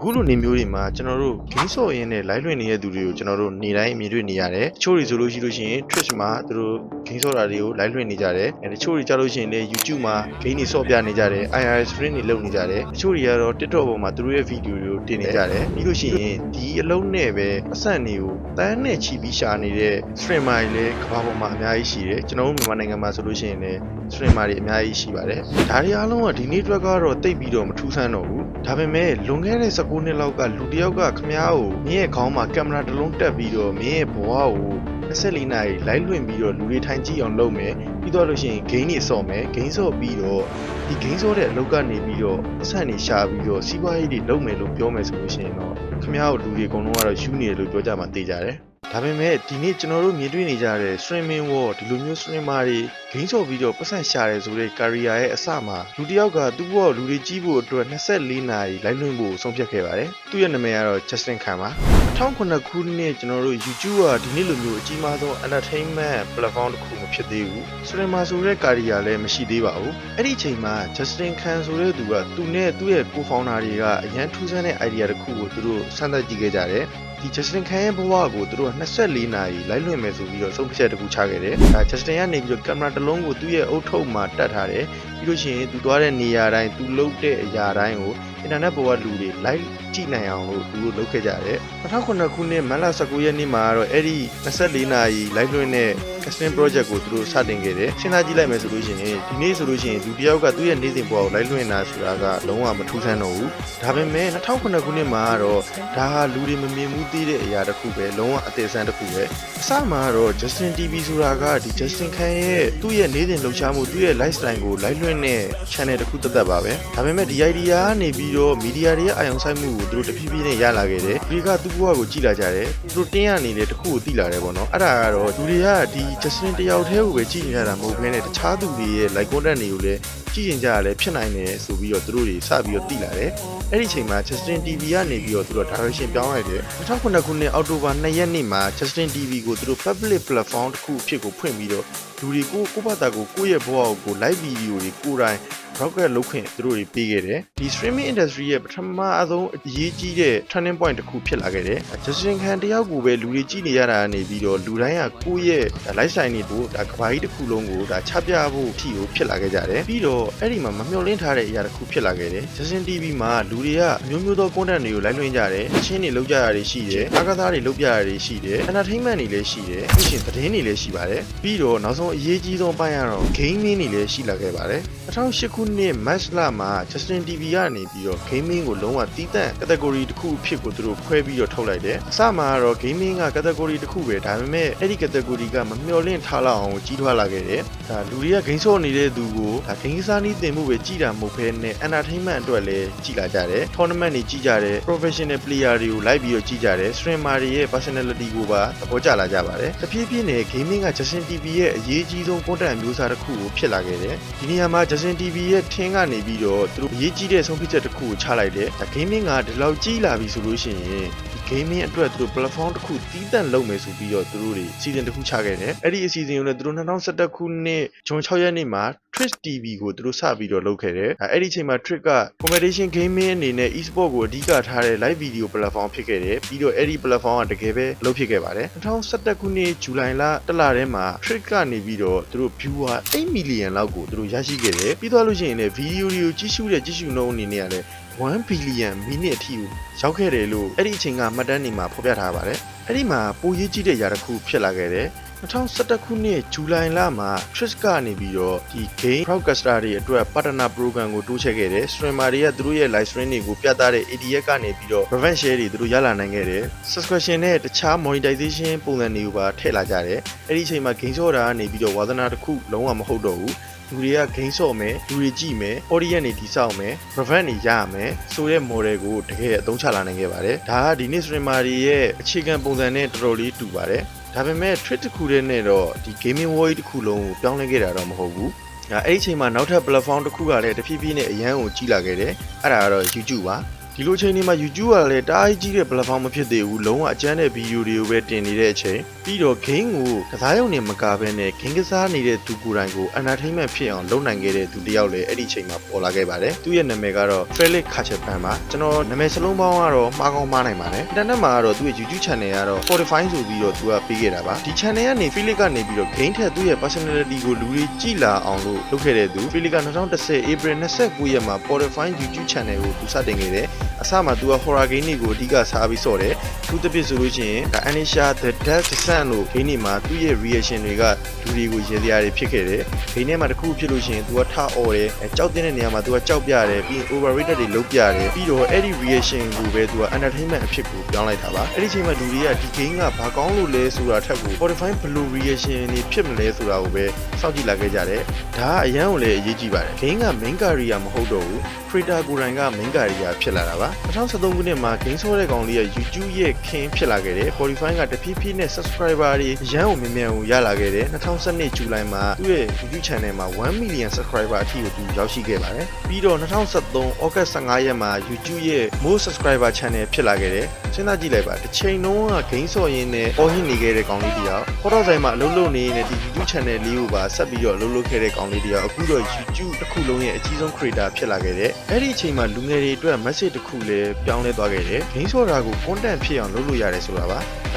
အခုလိုနေမျိုးတွေမှာကျွန်တော်တို့ဂိမ်းဆော့ရင်းနဲ့ live လွှင့်နေတဲ့သူတွေကိုကျွန်တော်တို့နေတိုင်းအမြင်တွေ့နေရတယ်။တချို့တွေဆိုလို့ရှိရင် Twitch မှာသူတို့ဂိမ်းဆော့တာတွေကို live လွှင့်နေကြတယ်။တချို့တွေကြလို့ရှိရင်လည်း YouTube မှာဂိမ်းတွေဆော့ပြနေကြတယ်။ IRL stream တွေလုပ်နေကြတယ်။တချို့တွေကတော့ TikTok ပေါ်မှာသူတို့ရဲ့ video တွေကိုတင်နေကြတယ်။ပြီးလို့ရှိရင်ဒီအလုံးနဲ့ပဲအဆန့်တွေကိုတန်းနဲ့ချီပြီးရှာနေတဲ့ streamer တွေလည်းကမ္ဘာပေါ်မှာအများကြီးရှိတယ်။ကျွန်တော်တို့မြန်မာနိုင်ငံမှာဆိုလို့ရှိရင်လည်း streamer တွေအများကြီးရှိပါတယ်။ဒါတွေအားလုံးကဒီနေ့အတွက်ကတော့တိတ်ပြီးတော့မထူးဆန်းတော့ဘူး။ဒါပေမဲ့လွန်ခဲ့တဲ့19နှစ်လောက်ကလူတယောက်ကခမားကိုမင်းရဲ့ခေါင်းမှာကင်မရာတစ်လုံးတက်ပြီးတော့မင်းရဲ့ဘဝကို24နာရီ live လွှင့်ပြီးတော့လူတွေထိုင်ကြည့်အောင်လုပ်မယ်ပြီးတော့လို့ရှိရင်ဂိမ်းတွေဆော့မယ်ဂိမ်းဆော့ပြီးတော့ဒီဂိမ်းဆော့တဲ့အလုပ်ကနေပြီးတော့အဆန့်တွေရှာပြီးတော့စီးပွားရေးတွေလုပ်မယ်လို့ပြောမယ်ဆိုလို့ရှိရင်တော့ခမားကိုလူတွေအကုန်လုံးကတော့ယူနေတယ်လို့ပြောကြမှာသိကြတယ်ဒါပေမဲ့ဒီနေ့ကျွန်တော်တို့မြင်တွေ့နေကြတဲ့ streaming war ဒီလိုမျိုး streamer တွေဂိမ်းဆော့ပြီးတော့ပတ်စံရှာတယ်ဆိုတဲ့ career ရဲ့အစမှာလူတစ်ယောက်ကသူ့ဘောလူတွေကြီးဖို့အတွက်24နာရီ live လွှင့်ဖို့ဆုံးဖြတ်ခဲ့ပါတယ်သူ့ရဲ့နာမည်ကတော့ Justin Khan ပါ2009ခုနှစ်ကျွန်တော်တို့ YouTube ကဒီနေ့လိုမျိုးအကြီးမားဆုံး entertainment platform တစ်ခုမဖြစ်သေးဘူး streamer ဆိုတဲ့ career လည်းမရှိသေးပါဘူးအဲ့ဒီအချိန်မှာ Justin Khan ဆိုတဲ့သူကသူနဲ့သူ့ရဲ့ co-founder တွေကအရန်ထူးဆန်းတဲ့ idea တစ်ခုကိုသူတို့စမ်းသပ်ကြည့်ခဲ့ကြတယ်ဒီ Justin Khan ရဲ့ဘဝကိုသူတို့24နာရီ live လွှင့်မယ်ဆိုပြီးတော့ဆုံးဖြတ်တစ်ခုချခဲ့တယ်။ဒါ Justin ကနေပြီးတော့ကင်မရာတစ်လုံးကိုသူ့ရဲ့အုတ်ထုပ်မှာတက်ထားတယ်။ပြီးလို့ရှိရင်သူသွားတဲ့နေရာတိုင်းသူလုပ်တဲ့အရာတိုင်းကိုအင်တာနက်ပေါ်ကလူတွေ live ကြည့်နိုင်အောင်လို့သူတို့လုပ်ခဲ့ကြတယ်။2009ခုနှစ်မတ်လ19ရက်နေ့မှာတော့အဲ့ဒီ24နာရီ live လွှင့်တဲ့ casting project ကိုသူတို့စတင်ခဲ့တယ်။စဉ်းစားကြည့်လိုက်မယ်ဆိုလို့ရှိရင်ဒီနေ့ဆိုလို့ရှိရင်လူတစ်ယောက်ကသူ့ရဲ့နေ့စဉ်ဘဝကို live လွှင့်တာဆိုတာကလုံးဝမထူးဆန်းတော့ဘူး။ဒါပေမဲ့2009ခုနှစ်မှာတော့ဒါဟာလူတွေမမြင်ဘူးသိတဲ့အရာတစ်ခုပဲလုံးဝအသေးစမ်းတစ်ခုပဲအစမှာတော့ Justin TV ဆိုတာကဒီ Justin Khan ရဲ့သူ့ရဲ့နေ့စဉ်လှုပ်ရှားမှုသူ့ရဲ့ lifestyle ကို live လွှင့်တဲ့ channel တစ်ခုသက်ပါပဲဒါပေမဲ့ဒီ idea ကနေပြီးတော့ media တွေရဲ့အာရုံစိုက်မှုကိုသူတို့တဖြည်းဖြည်းနဲ့ရလာခဲ့တယ်ဒီကသူ့ဘဝကိုကြည့်လာကြတယ်သူတို့တင်းရနေတဲ့တစ်ခုကိုသိလာတယ်ပေါ့နော်အဲ့ဒါကတော့လူတွေကဒီ Justin တယောက်တည်းကိုပဲကြည့်နေရတာမဟုတ်ဘဲနဲ့တခြားသူတွေရဲ့ like content တွေကိုလည်းကြည့်ရင်ကြရလဲဖြစ်နိုင်တယ်ဆိုပြီးတော့သူတို့တွေစပြီးတော့သိလာတယ်အဲ့ဒီအချိန်မှာ Justin TV ကနေပြီးတော့သူတို့ direction ပြောင်းလိုက်တယ်2009ခုနှစ်အောက်တိုဘာ2ရက်နေ့မှာ Justin TV ကိုသူတို့ public platform တစ်ခုအဖြစ်ကိုဖွင့်ပြီးတော့လူတွေကိုဘာသာကိုယ့်ရဲ့ဘဝကို live video တွေကိုယ်တိုင် broadcast လုပ်ခွင့်သူတို့တွေပေးခဲ့တယ်ဒီ streaming industry ရဲ့ပထမအဆုံးအရေးကြီးတဲ့ turning point တစ်ခုဖြစ်လာခဲ့တယ် Justin Khan တယောက်ကိုပဲလူတွေကြည့်နေရတာကနေပြီးတော့လူတိုင်းကကိုယ့်ရဲ့ lifestyle တွေကိုဒါကဘာကြီးတစ်ခုလုံးကိုဒါချပြဖို့အထိကိုဖြစ်လာခဲ့ကြတယ်ပြီးတော့အဲ့ဒီမှာမမျှော်လင့်ထားတဲ့အရာတစ်ခုဖြစ်လာခဲ့တယ် Justin TV မှာလူတွေကမျိုးမျိုးသော content တွေကို live လွှင့်ကြတယ်အချင်းတွေလုပ်ကြရတာတွေရှိတယ်အားကစားတွေလုပ်ပြရတာတွေရှိတယ် entertainment တွေလည်းရှိတယ်ပြီးရှင်သတင်းတွေလည်းရှိပါတယ်ပြီးတော့နောက်ဆုံးအရေးကြီးဆုံးပိုင်းကတော့ gaming တွေလည်းရှိလာခဲ့ပါတယ်2008ခုနှစ် March လမှာ Justin TV ကနေပြီးတော့ gaming ကိုလုံးဝတီးတန့် category တစ်ခုအဖြစ်ကိုသူတို့ခွဲပြီးတော့ထုတ်လိုက်တယ်အစမှာတော့ gaming က category တစ်ခုပဲဒါပေမဲ့အဲ့ဒီ category ကမမျှော်လင့်ထားလောက်အောင်ကြီးထွားလာခဲ့တယ်ဒါလူတွေက game ဆော့နေတဲ့သူကိုဒါ game စားနည်းသင်မှုပဲကြည်တာမဟုတ်ဘဲနဲ့ entertainment အတွက်လည်းကြည်လာကြတယ် tournament တွေကြည်ကြတယ် professional player တွေကိုလိုက်ပြီးတော့ကြည်ကြတယ် streamer တွေရဲ့ personality ကိုပါသဘောကျလာကြပါတယ်တဖြည်းဖြည်းနဲ့ gaming က Justin TV ရဲ့အရေးကြီးဆုံး content မျိုးစားတစ်ခုကိုဖြစ်လာခဲ့တယ်ဒီနေရာမှာ Justin TV ရဲ့ထင်းကနေပြီးတော့သူတို့အရေးကြီးတဲ့ဆုံးဖြတ်ချက်တစ်ခုကိုချလိုက်တယ်ဒါ gaming ကဒီလောက်ကြီးလာပြီဆိုလို့ရှိရင် gaming အတွက်သူတို့ platform တစ်ခုတီးတန့်လုပ်မယ်ဆိုပြီးတော့သူတို့တွေ season တစ်ခုချခဲ့တယ်အဲ့ဒီ season ကိုလည်းသူတို့2011ခုနှစ်ဇွန်6ရက်နေ့မှာ Twitch TV ကိုသူတို့စပြီးတော့လုပ်ခဲ့တယ်အဲ့ဒီအချိန်မှာ Twitch က competition gaming အနေနဲ့ e-sport ကိုအဓိကထားတဲ့ live video platform ဖြစ်ခဲ့တယ်ပြီးတော့အဲ့ဒီ platform ကတကယ်ပဲလုပ်ဖြစ်ခဲ့ပါတယ်2011ခုနှစ်ဇူလိုင်လတလထဲမှာ Twitch ကနေပြီးတော့သူတို့ viewer 8 million လောက်ကိုသူတို့ရရှိခဲ့တယ်ပြီးတော့လို့ရှိရင်လည်း video တွေကိုကြည့်ရှုနှုန်းအနေနဲ့ကလည်း1 billion minute အထိကိုရောက်ခဲ့တယ်လို့အဲ့ဒီအချိန်ကမှတ်တမ်းတွေမှာဖော်ပြထားပါတယ်အဲ့ဒီမှာပိုရေးကြီးတဲ့ຢာတစ်ခုဖြစ်လာခဲ့တယ်2011ခုနှစ်ဇူလိုင်လမှာ Twitch ကနေပြီးတော့ဒီ game broadcaster တွေအတွက် partner program ကိုတိုးချဲ့ခဲ့တယ် streamer တွေကသူတို့ရဲ့ live stream တွေကိုပြသတဲ့ ADS ကနေပြီးတော့ revenue share တွေသူတို့ရလာနိုင်ခဲ့တယ် subscription နဲ့တခြား monetization ပုံစံတွေကိုပါထည့်လာကြတယ်အဲ့ဒီအချိန်မှာ game ဆော့တာကနေပြီးတော့ဝါသနာတစ်ခုလုံးဝမဟုတ်တော့ဘူးလူတွေက game ဆော့မယ်လူတွေကြည့်မယ် audience တွေတိစောက်မယ် revenue တွေရရမယ်ဆိုတဲ့ model ကိုတကယ်အသုံးချလာနိုင်ခဲ့ပါတယ်ဒါကဒီနေ့ streamer တွေရဲ့အခြေခံပုံစံနဲ့တော်တော်လေးတူပါတယ်ဒါပေမဲ့ Twitch တစ်ခုတည်းနဲ့တော့ဒီ gaming world တစ်ခုလုံးကိုပြောင်းလဲခဲ့တာတော့မဟုတ်ဘူးအဲ့ဒီအချိန်မှာနောက်ထပ် platform တစ်ခုကလည်းတဖြည်းဖြည်းနဲ့အရန်ကိုကြီးလာခဲ့တယ်အဲ့ဒါကတော့ YouTube ပါ ဒီလိုချိန်တွေမှာ YouTube ကလည်းတအားကြီးတဲ့ platform မဖြစ်သေးဘူးလုံးဝအကျန်းတဲ့ video တွေကိုပဲတင်နေတဲ့အချိန်ပြီးတော့ game ကိုကစားရုံနဲ့မကဘဲနဲ့ game ကစားနေတဲ့သူကိုယ်တိုင်ကို entertainment ဖြစ်အောင်လုပ်နိုင်ခဲ့တဲ့သူတစ်ယောက်လည်းအဲ့ဒီချိန်မှာပေါ်လာခဲ့ပါတယ်သူရဲ့နာမည်ကတော့ Felix Kachelpan ပါကျွန်တော်နာမည်စလုံးပေါင်းကတော့မှားကောင်းမှားနိုင်ပါတယ် internet မှာကတော့သူ့ရဲ့ YouTube channel ကတော့ Spotify ဆိုပြီးတော့သူကပေးခဲ့တာပါဒီ channel ကနေ Felix ကနေပြီးတော့ game ထက်သူ့ရဲ့ personality ကိုလူတွေကြည့်လာအောင်လို့လုပ်ခဲ့တဲ့သူ Felix က2010 April 29ရက်မှာ Spotify YouTube channel ကိုသူစတင်ခဲ့တယ်အစမှာသူက horror game တွေကိုအဓိကစားပြီးစော့တယ်သူတစ်ပြစ်ဆိုလို့ရှိရင် Anisha The Death Descent လို့ game တွေမှာသူ့ရဲ့ reaction တွေကလူတွေကိုရေစရာတွေဖြစ်ခဲ့တယ် game ထဲမှာတစ်ခုဖြစ်လို့ရှိရင်သူကထအော်တယ်ကြောက်တဲ့နေရာမှာသူကကြောက်ပြတယ်ပြီး overrated တွေလုပ်ပြတယ်ပြီးတော့အဲ့ဒီ reaction ကိုပဲသူက entertainment အဖြစ်ကိုပြောင်းလိုက်တာပါအဲ့ဒီချိန်မှာလူတွေကဒီ game ကဘာကောင်းလို့လဲဆိုတာထက်ကို Spotify ဘယ်လို reaction တွေဖြစ်မလဲဆိုတာကိုပဲစောင့်ကြည့်လာခဲ့ကြတယ်ဒါကအရန်ကိုလည်းအရေးကြီးပါတယ် game က main career မဟုတ်တော့ဘူး creator ကိုယ်တိုင်က main career ဖြစ်လာတာပါ2013ခုနှစ်မှာ game ဆောတဲ့ကောင်လေးက YouTube ရဲ့ခင်ဖြစ်လာခဲ့တယ် Spotify ကတဖြည်းဖြည်းနဲ့ subscriber တွေအရန်ကိုမြန်မြန်ကိုရလာခဲ့တယ်2012 ဇူလိုင်မှာသူ့ရဲ့ YouTube channel မှာ1 million subscriber အထိကိုသူရောက်ရှိခဲ့ပါတယ်ပြီးတော့2013 August 15ရက်မှာ YouTube ရဲ့ most subscriber channel ဖြစ်လာခဲ့တယ်စဉ်းစားကြည့်လိုက်ပါတစ်ချိန်လုံးက game ဆော့ရင်းနဲ့ပေါ်ဟစ်နေခဲ့တဲ့ကောင်လေးတယောက်ဖော်တော့ဆိုင်မှာအလုပ်လုပ်နေနေတဲ့ဒီ YouTube channel လေးကိုပါဆက်ပြီးတော့အလုပ်လုပ်ခဲ့တဲ့ကောင်လေးတယောက်အခုတော့ YouTube တစ်ခုလုံးရဲ့အကြီးဆုံး creator ဖြစ်လာခဲ့တယ်အဲ့ဒီအချိန်မှာလူငယ်တွေအတွက် message တစ်ခုလည်းပြောင်းလဲသွားခဲ့တယ် game ဆော့တာကို content ဖြစ်အောင်လုပ်လို့ရတယ်ဆိုတာပါ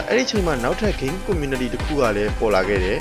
အဲ့ဒီအချိန်မှာနောက်ထပ် game community တစ်ခုကလည်းပေါ်လာခဲ့တယ်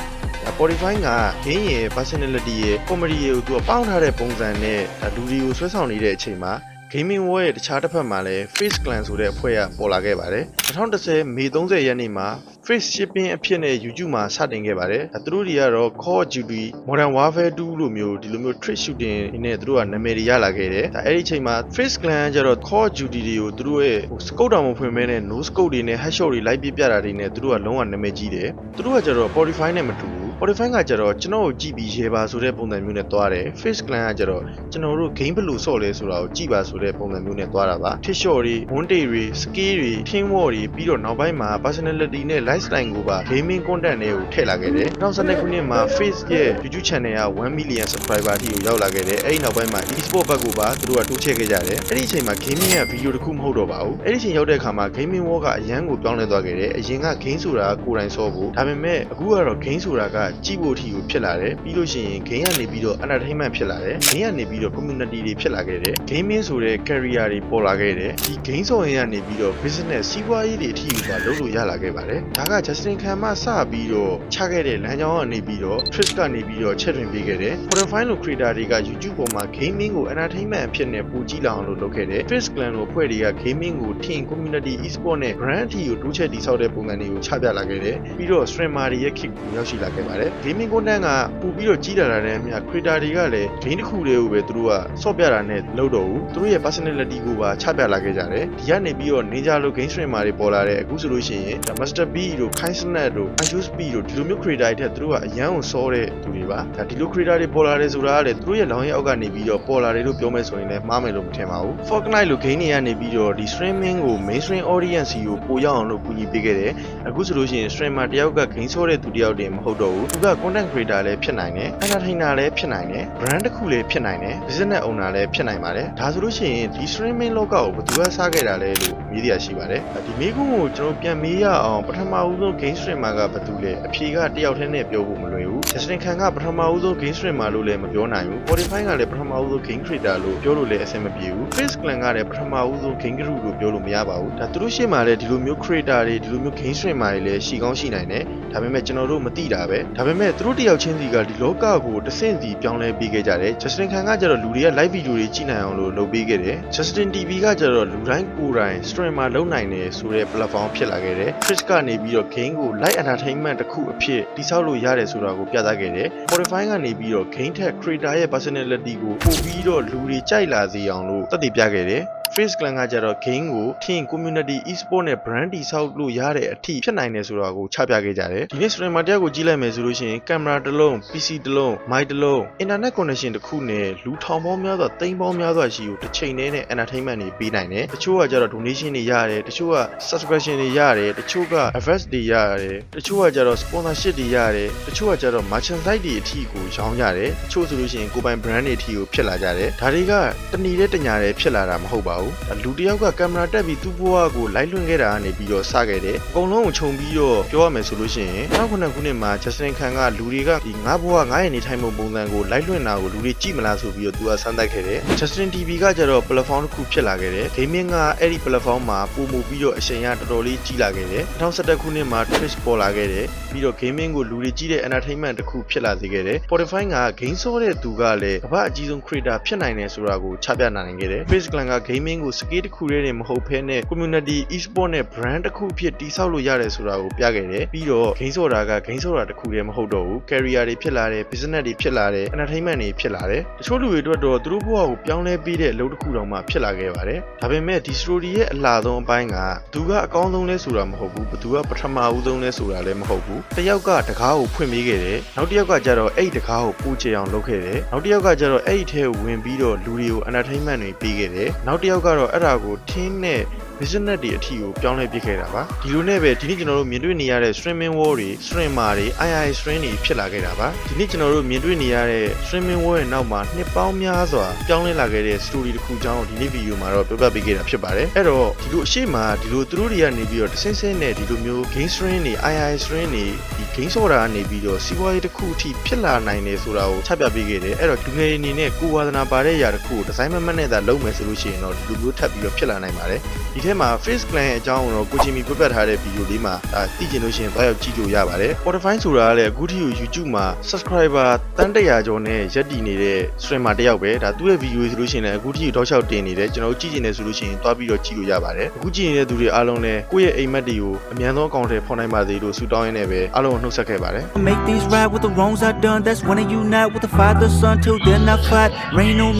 Spotify က game ရဲ့ personality ရဲ့ comedy ရဲ့ကိုသူကပေါင်းထားတဲ့ပုံစံနဲ့လူတွေကိုဆွဲဆောင်နေတဲ့အချိန်မှာ Gaming World ရဲ့တခြားတစ်ဖက်မှာလည်း Face Clan ဆိုတဲ့အဖွဲ့ကပေါ်လာခဲ့ပါတယ်2010 မေ30ရက်နေ့မှာ Face Shipping အဖြစ်နဲ့ YouTube မှာစတင်ခဲ့ပါတယ်သူတို့တွေကတော့ Call of Duty Modern Warfare 2လို့မျိုးဒီလိုမျိုး trick shooting နဲ့သူတို့ကနာမည်တွေရလာခဲ့တယ်အဲ့ဒီအချိန်မှာ Face Clan ကျတော့ Call of Duty တွေကိုသူတို့ရဲ့ scope တောင်မဖွင့်မဲနဲ့ no scope တွေနဲ့ headshot တွေလိုက်ပြတာတွေနဲ့သူတို့ကလုံးဝနာမည်ကြီးတယ်သူတို့ကကျတော့ Spotify နဲ့မတူဘူးSpotify ကကျတော့ကျွန်တော်ကိုကြည့်ပြီးရေပါဆိုတဲ့ပုံစံမျိုးနဲ့သွားတယ် Face Clan ကကျတော့ကျွန်တော်တို့ game ဘယ်လိုဆော့လဲဆိုတာကိုကြည့်ပါဆိုတဲ့ပုံစံမျိုးနဲ့သွားတာပါ T-shirt တွေ Monday တွေ skill တွေ team war တွေပြီးတော့နောက်ပိုင်းမှာ personality နဲ့ lifestyle ကိုပါ gaming content တွေကိုထည့်လာခဲ့တယ်2012ခုနှစ်မှာ Face ရဲ့ YouTube channel က1 million subscriber အထိကိုရောက်လာခဲ့တယ်အဲ့ဒီနောက်ပိုင်းမှာ e-sport ဘက်ကိုပါသူတို့ကတိုးချဲ့ခဲ့ကြတယ်အဲ့ဒီအချိန်မှာ gaming ရဲ့ video တစ်ခုမဟုတ်တော့ပါဘူးအဲ့ဒီအချိန်ရောက်တဲ့အခါမှာ gaming world ကအရန်ကိုပြောင်းလဲသွားခဲ့တယ်အရင်က game ဆိုတာကိုယ်တိုင်ဆော့ဖို့ဒါပေမဲ့အခုကတော့ game ဆိုတာကကြည့်ဖို့အထိကိုဖြစ်လာတယ်ပြီးလို့ရှိရင် game ကနေပြီးတော့ entertainment ဖြစ်လာတယ် game ကနေပြီးတော့ community တွေဖြစ်လာခဲ့တယ် gaming ဆိုတဲ့ career တွေပေါ်လာခဲ့တယ်ဒီ game ဆော့ရင်ကနေပြီးတော့ business စီးပွားရေးတွေအထိကိုပါလုပ်လို့ရလာခဲ့ပါတယ်ဒါက Justin Khan မှစပြီးတော့ချခဲ့တဲ့လမ်းကြောင်းကနေပြီးတော့ Trish ကနေပြီးတော့ချက်တွင်ပေးခဲ့တယ် Spotify လို creator တွေက YouTube ပေါ်မှာ gaming ကို entertainment အဖြစ်နဲ့ပိုကြည့်လာအောင်လို့လုပ်ခဲ့တယ် Trish Clan လိုအဖွဲ့တွေက gaming ကို team community e-sport နဲ့ brand အထိကိုတိုးချဲ့တည်ဆောက်တဲ့ပုံစံတွေကိုချပြလာခဲ့တယ်ပြီးတော့ streamer တွေရဲ့ kick ကိုရောက်ရှိလာခဲ့ပါတယ် gaming content ကပို့ပြီးတော့ကြီးလာတဲ့မြတ် creator တွေကလည်း game တစ်ခုတည်းကိုပဲသူတို့ကဆော့ပြတာနဲ့လုပ်တော့ဘူးသူတို့ရဲ့ personality ကိုပါချပြလာခဲ့ကြတယ်ဒီကနေပြီးတော့ Ninja လို game streamer တွေပေါ်လာတဲ့အခုဆိုလို့ရှိရင် Master B တို့ Kai Snap တို့ Anju Speed တို့ဒီလိုမျိုး creator တွေထက်သူတို့ကအရန်ကိုစောတဲ့သူတွေပါဒါဒီလို creator တွေပေါ်လာတယ်ဆိုတာကလည်းသူတို့ရဲ့လောင်ရဲ့အောက်ကနေပြီးတော့ပေါ်လာတယ်လို့ပြောမယ်ဆိုရင်လည်းမှားမယ်လို့မထင်ပါဘူး Fortnite လို game တွေကနေပြီးတော့ဒီ streaming ကို mainstream audience ကိုပိုရောက်အောင်လို့ကူညီပေးခဲ့တယ်အခုဆိုလို့ရှိရင် streamer တယောက်က game ဆောတဲ့သူတယောက်တည်းမဟုတ်တော့ဘူးသူက content creator လည်းဖြစ်နိုင်တယ် entertainer လည်းဖြစ်နိုင်တယ် brand တစ်ခုလည်းဖြစ်နိုင်တယ် business owner လည်းဖြစ်နိုင်ပါတယ်ဒါဆိုလို့ရှိရင်ဒီ streaming လောကကိုဘယ်သူကစားခဲ့တာလဲလို့မေးရရှိပါတယ်ဒီမေးခွန်းကိုကျွန်တော်ပြန်မေးရအောင်ပထမဦးဆုံး game streamer ကဘယ်သူလဲအဖြေကတယောက်တည်းနဲ့ပြောဖို့မလွယ်ဘူး Justin Khan ကပထမဦးဆုံး game streamer လို့လည်းမပြောနိုင်ဘူး Spotify ကလည်းပထမဦးဆုံး game creator လို့ပြောလို့လည်းအဆင်မပြေဘူး Face Clan ကလည်းပထမဦးဆုံး game crew လို့ပြောလို့မရပါဘူးဒါသူတို့ရှေ့မှာလည်းဒီလိုမျိုး creator တွေဒီလိုမျိုး game streamer တွေလည်းရှိကောင်းရှိနိုင်တယ်ဒါပေမဲ့ကျွန်တော်တို့မသိတာပဲဒါပေမဲ့သူတို့တယောက်ချင်းစီကဒီလောကကိုတဆင့်စီပြောင်းလဲပေးခဲ့ကြတယ် Justin Khan ကကျတော့လူတွေက live video တွေကြည့်နိုင်အောင်လို့လုပ်ပေးခဲ့တယ် Justin TV ကကျတော့လူတိုင်းကိုယ်တိုင် streamer လုပ်နိုင်တယ်ဆိုတဲ့ platform ဖြစ်လာခဲ့တယ် Twitch ကနေပြီးတော့ game ကို live entertainment တစ်ခုအဖြစ်တည်ဆောက်လို့ရတယ်ဆိုတာကိုပြသခဲ့တယ် Spotify ကနေပြီးတော့ game ထက် creator ရဲ့ personality ကိုပို့ပြီးတော့လူတွေကြိုက်လာစေအောင်လို့သက်သေပြခဲ့တယ်Face Clan ကကြတော့ game ကို team community e-sport နဲ့ brand တည်ဆောက်လို့ရတဲ့အထိဖြစ်နိုင်တယ်ဆိုတာကိုချပြခဲ့ကြတယ်ဒီနေ့ streamer တယောက်ကိုကြည့်လိုက်မယ်ဆိုလို့ရှိရင် camera တစ်လုံး PC တစ်လုံး mic တစ်လုံး internet connection တစ်ခုနဲ့လူထောင်ပေါင်းများစွာသိန်းပေါင်းများစွာရှိကိုတစ်ချိန်တည်းနဲ့ entertainment တွေပေးနိုင်တယ်တချို့ကကြတော့ donation တွေရတယ်တချို့က subscription တွေရတယ်တချို့က adverts တွေရတယ်တချို့ကကြတော့ sponsorship တွေရတယ်တချို့ကကြတော့ merchandise တွေအထိကိုရောင်းရတယ်တချို့ဆိုလို့ရှိရင်ကိုယ်ပိုင် brand တွေအထိကိုဖြစ်လာကြတယ်ဒါတွေကတဏီတဲ့တညာတွေဖြစ်လာတာမဟုတ်ပါ ဘူးလူတယောက်ကကင်မရာတက်ပြီးသူ့ဘဝကိုလိုက်လွှင့်ခဲ့တာကနေပြီးတော့စခဲ့တယ်အကုန်လုံးကိုခြုံပြီးတော့ပြောရမယ်ဆိုလို့ရှိရင်2009ခုနှစ်မှာ Justin Khan ကလူတွေကဒီငါဘဝငါရဲ့နေထိုင်မှုပုံစံကိုလိုက်လွှင့်တာကိုလူတွေကြည့်မလားဆိုပြီးတော့သူကစမ်းသပ်ခဲ့တယ် Justin TV ကကျတော့ platform တစ်ခုဖြစ်လာခဲ့တယ် gaming ကအဲ့ဒီ platform မှာပုံမှုပြီးတော့အချိန်ရတော်တော်လေးကြီးလာခဲ့တယ်2011ခုနှစ်မှာ Twitch ပေါ်လာခဲ့တယ်ပြီးတော့ gaming ကိုလူတွေကြည့်တဲ့ entertainment တစ်ခုဖြစ်လာစေခဲ့တယ် Spotify က game ဆောတဲ့သူကလည်းကမ္ဘာအကြီးဆုံး creator ဖြစ်နိုင်တယ်ဆိုတာကိုချပြနိုင်ခဲ့တယ် Face Clan က gaming ကို scale တစ်ခုတည်းနဲ့မဟုတ်ဘဲနဲ့ community e-sport နဲ့ brand တစ်ခုဖြစ်တည်ဆောက်လို့ရတယ်ဆိုတာကိုပြခဲ့တယ်ပြီးတော့ game ဆောတာက game ဆောတာတစ်ခုတည်းမဟုတ်တော့ဘူး career တွေဖြစ်လာတယ် business တွေဖြစ်လာတယ် entertainment တွေဖြစ်လာတယ်တချို့လူတွေအတွက်တော့သူတို့ဘဝကိုပြောင်းလဲပေးတဲ့အလုပ်တစ်ခုတောင်မှဖြစ်လာခဲ့ပါတယ်ဒါပေမဲ့ဒီ story ရဲ့အလားဆုံးအပိုင်းကသူကအကောင်းဆုံးလဲဆိုတာမဟုတ်ဘူးဘသူကပထမဦးဆုံးလဲဆိုတာလည်းမဟုတ်ဘူးတယောက်ကတကားကိုဖွင့်ပေးခဲ့တယ်နောက်တစ်ယောက်ကကျတော့အဲ့ဒီတကားကိုပူချေအောင်လုပ်ခဲ့တယ်နောက်တစ်ယောက်ကကျတော့အဲ့ဒီထဲကိုဝင်ပြီးတော့လူတွေကို entertainment တွေပေးခဲ့တယ်နောက်တစ်ယောက်ကတော့အဲ့ဒါကို team နဲ့ business တွေအထီကိုပြောင်းလဲပြခဲ့တာပါဒီလိုနဲ့ပဲဒီနေ့ကျွန်တော်တို့မြင်တွေ့နေရတဲ့ streaming war တွေ streamer တွေ II stream တွေဖြစ်လာခဲ့တာပါဒီနေ့ကျွန်တော်တို့မြင်တွေ့နေရတဲ့ streaming war ရဲ့နောက်မှာနှစ်ပေါင်းများစွာပြောင်းလဲလာခဲ့တဲ့ story တစ်ခုကြောင်းဒီနေ့ဗီဒီယိုမှာတော့ပြပြပေးခဲ့တာဖြစ်ပါတယ်အဲ့တော့ဒီလိုအရှိမဒီလိုသူတို့တွေကနေပြီးတော့တဆင်းဆင်းနဲ့ဒီလိုမျိုး game stream တွေ II stream တွေဒီ game ဆော့တာကနေပြီးတော့စီးပွားရေးတစ်ခုအထိဖြစ်လာနိုင်တယ်ဆိုတာကိုချပြပေးခဲ့တယ်အဲ့တော့လူငယ်တွေအနေနဲ့ကိုယ်ဝါသနာပါတဲ့ຢာတစ်ခုကိုဒီဇိုင်းမမတ်နဲ့သာလုပ်မယ်ဆိုလို့ရှိရင်တော့ဒီလိုမျိုးထပ်ပြီးတော့ဖြစ်လာနိုင်ပါတယ်ဒီထဲမှာ Face Clan ရဲ့အကြောင်းကိုတော့ကိုချီမီပြတ်ထားတဲ့ဗီဒီယိုလေးမှာသိချင်လို့ရှိရင်သွားရောက်ကြည့်လို့ရပါတယ် Spotify ဆိုတာကလည်းအခုထိကို YouTube မှာ subscriber တန်း100ကျော်နဲ့ရက်တည်နေတဲ့ streamer တစ်ယောက်ပဲဒါသူ့ရဲ့ဗီဒီယိုဆိုလို့ရှိရင်လည်းအခုထိတောက်လျှောက်တင်နေတယ်ကျွန်တော်တို့ကြည့်ချင်တယ်ဆိုလို့ရှိရင်သွားပြီးတော့ကြည့်လို့ရပါတယ်အခုကြည့်နေတဲ့သူတွေအားလုံးလည်းကိုယ့်ရဲ့အိမ်မက်တွေကိုအမြန်ဆုံးအကောင့်ထဲဖော်နိုင်ပါစေလို့ဆုတောင်းရင်းနဲ့ပဲအားလုံးကိုနှုတ်ဆက်ခဲ့ပါတယ် Make things right with the wrongs I done. That's when I unite with the Father, Son, till then I fight. Rain on